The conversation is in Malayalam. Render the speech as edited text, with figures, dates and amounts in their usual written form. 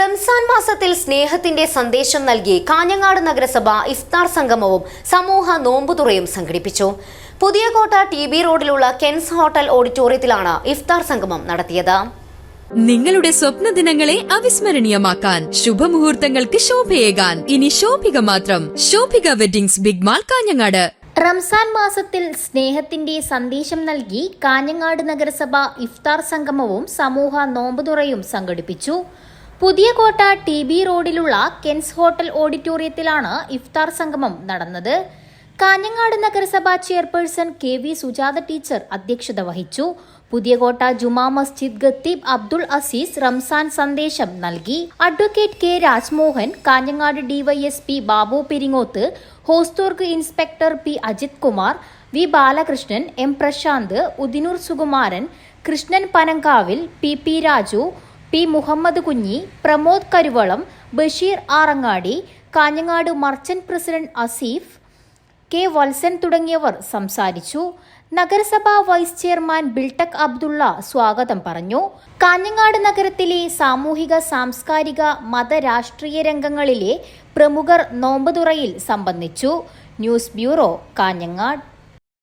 റംസാൻ മാസത്തിൽ സ്നേഹത്തിന്റെ സന്ദേശം നൽകി കാഞ്ഞങ്ങാട് നഗരസഭ ഇഫ്താർ സംഗമവും സമൂഹ നോമ്പുതുറയും സംഘടിപ്പിച്ചു. പുതിയകോട്ട ടി.ബി. റോഡിലുള്ള കെൻസ് ഹോട്ടൽ ഓഡിറ്റോറിയത്തിലാണ് ഇഫ്താർ സംഗമം നടത്തിയത്. നിങ്ങളുടെ സ്വപ്ന ദിനങ്ങളെ അവിസ്മരണീയമാക്കാൻ, ശുഭമുഹൂർത്തങ്ങൾക്ക് ശോഭയേകാൻ ഇനി ശോഭിക മാത്രം. Shobhika weddings, big mall, Kanhangad. Ramzan മാസത്തിൽ സ്നേഹത്തിന്റെ സന്ദേശം നൽകി കാഞ്ഞങ്ങാട് നഗരസഭ ഇഫ്താർ സംഗമവും സമൂഹ നോമ്പുതുറയും സംഘടിപ്പിച്ചു. പുതിയകോട്ട ടി.ബി. റോഡിലുള്ള കെൻസ് ഹോട്ടൽ ഓഡിറ്റോറിയത്തിലാണ് ഇഫ്താർ സംഗമം നടന്നത്. കാഞ്ഞങ്ങാട് നഗരസഭാ ചെയർപേഴ്സൺ കെ.വി. സുജാത ടീച്ചർ അധ്യക്ഷത വഹിച്ചു. പുതിയകോട്ട ജുമാ മസ്ജിദ് ഖത്തീബ് അബ്ദുൾ അസീസ് റംസാൻ സന്ദേശം നൽകി. Advocate K. Rajmohan, Kanhangad DYSP Babu Peringoth, Hosdurg inspector P. Ajith Kumar, V. Balakrishnan, M. Prashanth, Udinoor Sukumaran, Krishnan Panankavil, P. Raju, P. Muhammad Kunhi, Pramod Karuvalam, Basheer Arangadi, Kanhangad merchant president Asif, K. Valsan തുടങ്ങിയവർ സംസാരിച്ചു. നഗരസഭാ വൈസ് ചെയർമാൻ ബിൽട്ടക് അബ്ദുള്ള സ്വാഗതം പറഞ്ഞു. കാഞ്ഞങ്ങാട് നഗരത്തിലെ സാമൂഹിക, സാംസ്കാരിക, മത, രാഷ്ട്രീയ രംഗങ്ങളിലെ പ്രമുഖർ നോമ്പുതുറയിൽ സംബന്ധിച്ചു. News bureau, Kanhangad.